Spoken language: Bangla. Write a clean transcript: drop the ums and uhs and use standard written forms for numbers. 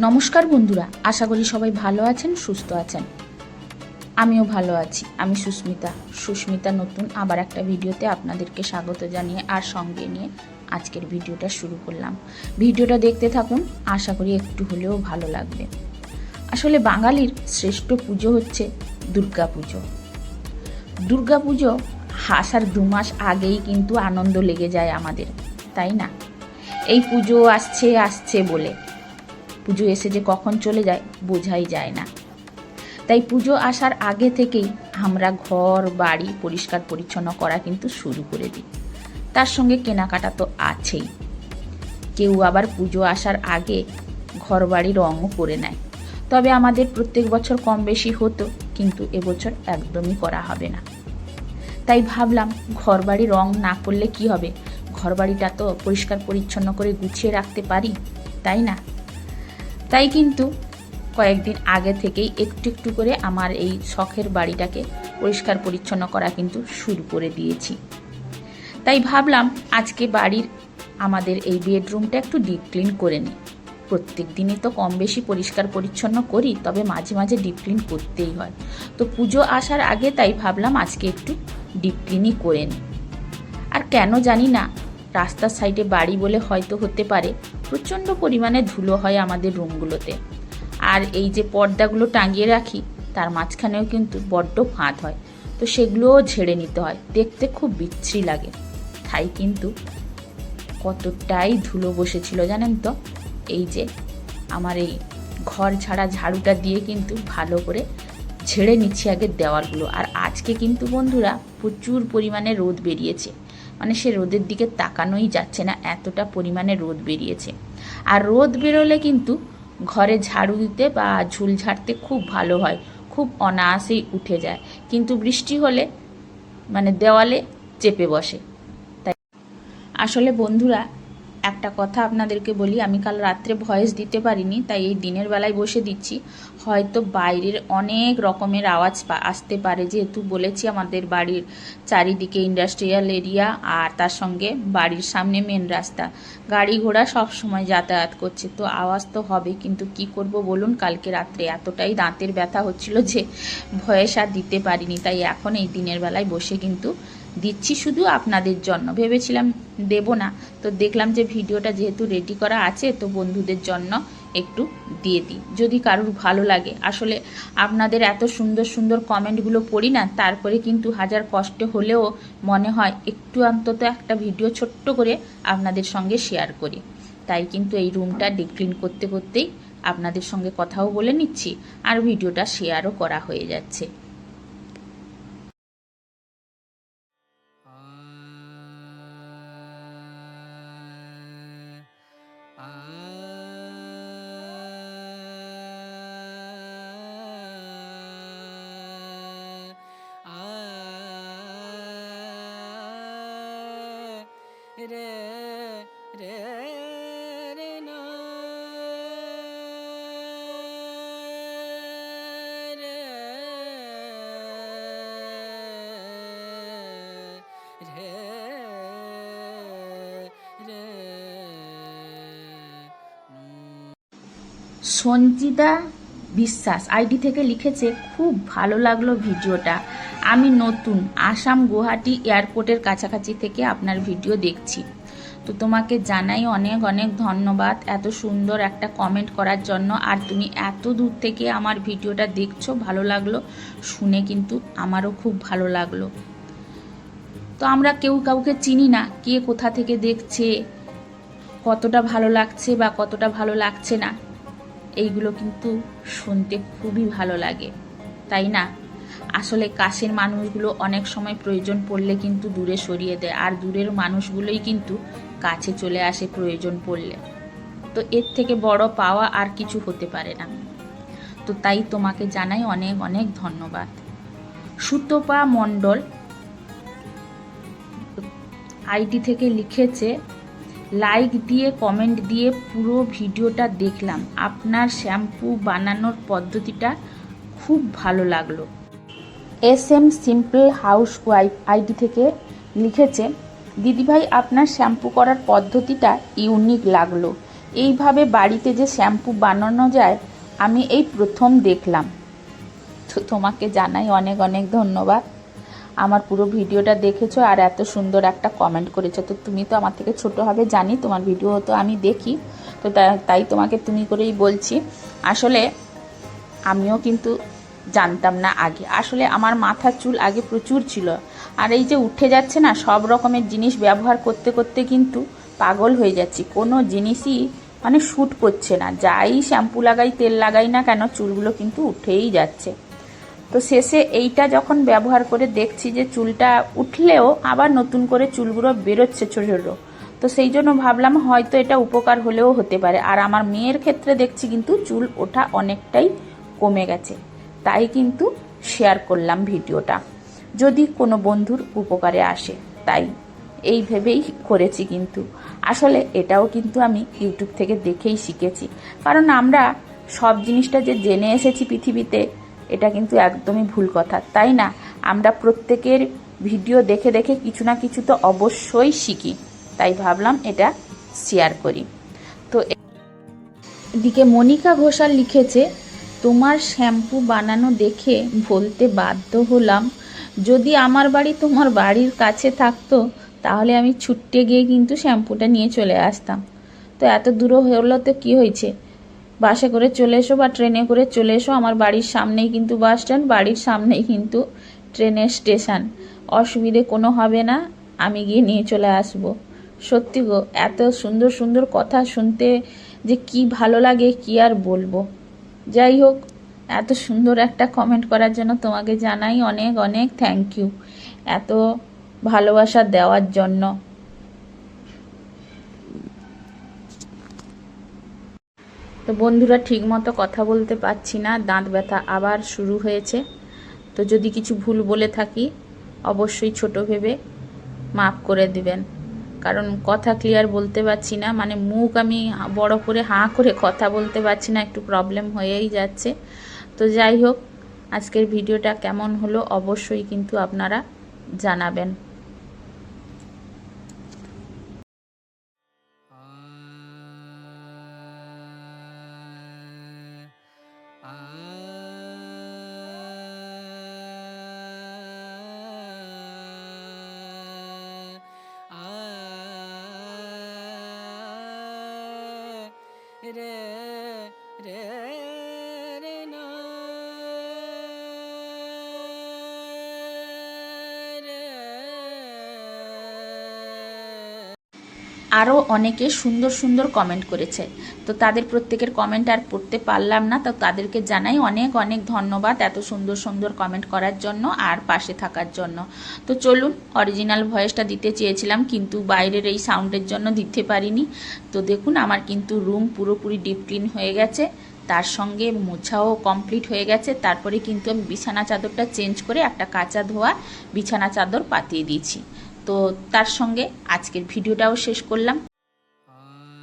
নমস্কার বন্ধুরা, আশা করি সবাই ভালো আছেন, সুস্থ আছেন। আমিও ভালো আছি। আমি সুস্মিতা নতুন আবার একটা ভিডিওতে আপনাদেরকে স্বাগত জানিয়ে আর সঙ্গে নিয়ে আজকের ভিডিওটা শুরু করলাম। ভিডিওটা দেখতে থাকুন, আশা করি একটু হলেও ভালো লাগবে। আসলে বাঙালির শ্রেষ্ঠ পুজো হচ্ছে দুর্গা পুজো। দুর্গা পুজো আসার 2 মাস আগেই কিন্তু আনন্দ লেগে যায় আমাদের, তাই না? এই পুজো আসছে বলে পুজো এসে যে কখন চলে যায় বোঝাই যায় না। তাই পুজো আসার আগে থেকেই আমরা ঘর বাড়ি পরিষ্কার পরিচ্ছন্ন করা কিন্তু শুরু করে দিই। তার সঙ্গে কেনাকাটা তো আছেই। কেউ আবার পুজো আসার আগে ঘর বাড়ি রঙও করে নেয়। তবে আমাদের প্রত্যেক বছর কম বেশি হতো, কিন্তু এবছর একদমই করা হবে না। তাই ভাবলাম ঘর বাড়ি রং না করলে কি হবে, ঘর বাড়িটা তো পরিষ্কার পরিচ্ছন্ন করে গুছিয়ে রাখতে পারি, তাই না? তাই কিন্তু কয়েকদিন আগে থেকেই একটু একটু করে আমার এই শখের বাড়িটাকে পরিষ্কার পরিচ্ছন্ন করা কিন্তু শুরু করে দিয়েছি। তাই ভাবলাম আজকে বাড়ির আমাদের এই বেডরুমটা একটু ডিপ ক্লিন করে নিই। প্রত্যেক দিনই তো কম বেশি পরিষ্কার পরিচ্ছন্ন করি, তবে মাঝে মাঝে ডিপ ক্লিন করতেই হয়। তো পুজো আসার আগে তাই ভাবলাম আজকে একটু ডিপ ক্লিনই করে নিই। আর কেন জানি না, রাস্তার সাইডে বাড়ি বলে হয়তো হতে পারে, প্রচণ্ড পরিমাণে ধুলো হয় আমাদের রুমগুলোতে। আর এই যে পর্দাগুলো টাঙিয়ে রাখি তার মাঝখানেও কিন্তু বড্ড ফাঁদ হয়, তো সেগুলোও ঝেড়ে নিতে হয়, দেখতে খুব বিচ্ছিরি লাগে। তাই কিন্তু কতটাই ধুলো বসেছিল জানেন তো। এই যে আমার এই ঘর ঝাড়া ঝাড়ুটা দিয়ে কিন্তু ভালো করে ঝেড়ে নিচ্ছি আগে দেওয়ালগুলো। আর আজকে কিন্তু বন্ধুরা প্রচুর পরিমাণে রোদ বেরিয়েছে, মানে সে রোদের দিকে তাকানোই যাচ্ছে না, এতটা পরিমাণে রোদ বেরিয়েছে। আর রোদ বেরোলে কিন্তু ঘরে ঝাড়ু দিতে বা ঝুল ঝাড়তে খুব ভালো হয়, খুব অনায়াসেই উঠে যায়। কিন্তু বৃষ্টি হলে মানে দেওয়ালে চেপে বসে। তাই আসলে বন্ধুরা একটা কথা আপনাদেরকে বলি, আমি কাল রাত্রে ভয়েস দিতে পারিনি, তাই এই দিনের বেলায় বসে দিচ্ছি। হয়তো বাইরের অনেক রকমের আওয়াজ আসতে পারে, যেহেতু বলেছি আমাদের বাড়ির চারিদিকে ইন্ডাস্ট্রিয়াল এরিয়া, আর তার সঙ্গে বাড়ির সামনে মেন রাস্তা, গাড়ি ঘোড়া সব সময় যাতায়াত করছে, তো আওয়াজ তো হবে। কিন্তু কি করব বলুন, কালকে রাত্রে এতটাই দাঁতের ব্যথা হচ্ছিল যে ভয়েস আর দিতে পারিনি। তাই এখন এই দিনের বেলায় বসে কিন্তু দিচ্ছি, শুধু আপনাদের জন্য। ভেবেছিলাম দেব না, তো দেখলাম যে ভিডিওটা যেহেতু রেডি করা আছে, তো বন্ধুদের জন্য একটু দিয়ে দিই, যদি কারুর ভালো লাগে। আসলে আপনাদের এত সুন্দর সুন্দর কমেন্টগুলো পড়ি না, তারপরে কিন্তু হাজার কষ্ট হলেও মনে হয় একটু অন্তত একটা ভিডিও ছোট্ট করে আপনাদের সঙ্গে শেয়ার করি। তাই কিন্তু এই রুমটা ডিপ ক্লিন করতে করতেই আপনাদের সঙ্গে কথাও বলে নিচ্ছি, আর ভিডিওটা শেয়ারও করা হয়ে যাচ্ছে। রে রে রে না রে রে রে। সঞ্চিতা বিশ্বাস আইডি থেকে লিখেছে, খুব ভালো লাগলো ভিডিওটা। আমি নতুন, আসাম গুয়াহাটি এয়ারপোর্টের কাছাকাছি থেকে আপনার ভিডিও দেখছি। তো তোমাকে জানাই অনেক অনেক ধন্যবাদ এত সুন্দর একটা কমেন্ট করার জন্য। আর তুমি এত দূর থেকে আমার ভিডিওটা দেখছো, ভালো লাগলো শুনে, কিন্তু আমারও খুব ভালো লাগলো। তো আমরা কেউ কাউকে চিনি না, কে কোথা থেকে দেখছে, কতটা ভালো লাগছে বা কতটা ভালো লাগছে না, এইগুলো কিন্তু শুনতে খুবই ভালো লাগে, তাই না? আসলে কাছের মানুষগুলো অনেক সময় প্রয়োজন পড়লে কিন্তু দূরে সরিয়ে দেয়, আর দূরের মানুষগুলোই কিন্তু কাছে চলে আসে প্রয়োজন পড়লে। তো এর থেকে বড় পাওয়া আর কিছু হতে পারে না। তো তাই তোমাকে জানাই অনেক অনেক ধন্যবাদ। সুতপা মণ্ডল আইডি থেকে লিখেছে, লাইক দিয়ে কমেন্ট দিয়ে পুরো ভিডিওটা দেখলাম, আপনার শ্যাম্পু বানানোর পদ্ধতিটা খুব ভালো লাগলো। SM simple house wife ID থেকে লিখেছে, দিদিভাই আপনার শ্যাম্পু করার পদ্ধতিটা ইউনিক লাগলো, এইভাবে বাড়িতে যে শ্যাম্পু বানানো যায় আমি এই প্রথম দেখলাম। তো তোমাকে জানাই অনেক অনেক ধন্যবাদ। আমার পুরো ভিডিওটা দেখেছো আর এত সুন্দর একটা কমেন্ট করেছো। তো তুমি তো আমার থেকে ছোট হবে জানি, তোমার ভিডিও তো আমি দেখি, তো তাই তোমাকে তুমি করেই বলছি। আসলে আমিও কিন্তু জানতাম না আগে, আসলে আমার মাথার চুল আগে প্রচুর ছিল, আর এই যে উঠে যাচ্ছে না, সব রকমের জিনিস ব্যবহার করতে করতে কিন্তু পাগল হয়ে যাচ্ছি। কোনো জিনিসই মানে শ্যুট করছে না, যাই শ্যাম্পু লাগাই তেল লাগাই না কেন চুলগুলো কিন্তু উঠেই যাচ্ছে। তো শেষে এইটা যখন ব্যবহার করে দেখছি যে চুলটা উঠলেও আবার নতুন করে চুলগুলো বেরোচ্ছে ছোটো ছোটো, তো সেই জন্য ভাবলাম হয়তো এটা উপকার হলেও হতে পারে। আর আমার মেয়ের ক্ষেত্রে দেখছি কিন্তু চুল ওঠা অনেকটাই কমে গেছে, তাই কিন্তু শেয়ার করলাম ভিডিওটা, যদি কোনো বন্ধুর উপকারে আসে, তাই এই ভেবেই করেছি। কিন্তু আসলে এটাও কিন্তু আমি ইউটিউব থেকে দেখেই শিখেছি, কারণ আমরা সব জিনিসটা যে জেনে এসেছি পৃথিবীতে, এটা কিন্তু একদমই ভুল কথা, তাই না? আমরা প্রত্যেকের ভিডিও দেখে দেখে কিছু না কিছু তো অবশ্যই শিখি, তাই ভাবলাম এটা শেয়ার করি। তো এদিকে মনিকা ঘোষাল লিখেছে, তোমার শ্যাম্পু বানানো দেখে বলতে বাধ্য হলাম, যদি আমার বাড়ি তোমার বাড়ির কাছে থাকতো তাহলে আমি ছুটে গিয়ে কিন্তু শ্যাম্পুটা নিয়ে চলে আসতাম। তো এত দূর হলো তো কী হয়েছে, বাসে করে চলে এসো বা ট্রেনে করে চলে এসো, আমার বাড়ির সামনেই কিন্তু বাস স্ট্যান্ড, বাড়ির সামনেই কিন্তু ট্রেনের স্টেশন, অসুবিধে কোনো হবে না, আমি গিয়ে নিয়ে চলে আসব। সত্যি গো, এত সুন্দর সুন্দর কথা শুনতে যে কি ভালো লাগে কি আর বলবো। যাই হোক, এত সুন্দর একটা কমেন্ট করার জন্য তোমাকে জানাই অনেক অনেক থ্যাংক ইউ, এত ভালোবাসা দেওয়ার জন্য। তো বন্ধুরা, ঠিক মতো কথা বলতে পারছি না, দাঁত ব্যথা আবার শুরু হয়েছে। তো যদি কিছু ভুল বলে থাকি অবশ্যই ছোট ভেবে মাফ করে দিবেন, কারণ কথা ক্লিয়ার বলতে পারছি না, মানে মুখ আমি বড় করে হাঁ করে কথা বলতে পারছি না, একটু প্রবলেম হয়েই যাচ্ছে। তো যাই হোক, আজকের ভিডিওটা কেমন হলো অবশ্যই কিন্তু আপনারা জানাবেন। রে রে রে না রে। আরও অনেকে সুন্দর সুন্দর কমেন্ট করেছে, তো তাদের প্রত্যেকের কমেন্ট আর পড়তে পারলাম না, তো তাদেরকে জানাই অনেক অনেক ধন্যবাদ এত সুন্দর সুন্দর কমেন্ট করার জন্য আর পাশে থাকার জন্য। তো চলুন, অরিজিনাল ভয়েসটা দিতে চেয়েছিলাম কিন্তু বাইরের এই সাউন্ডের জন্য দিতে পারিনি। তো দেখুন, আমার কিন্তু রুম পুরোপুরি ডিপ ক্লিন হয়ে গেছে, তার সঙ্গে মোছাও কমপ্লিট হয়ে গেছে। তারপরে কিন্তু আমি বিছানা চাদরটা চেঞ্জ করে একটা কাঁচা ধোয়া বিছানা চাদর পাতিয়ে দিয়েছি। তো তার সঙ্গে আজকের ভিডিওটাও শেষ করলাম।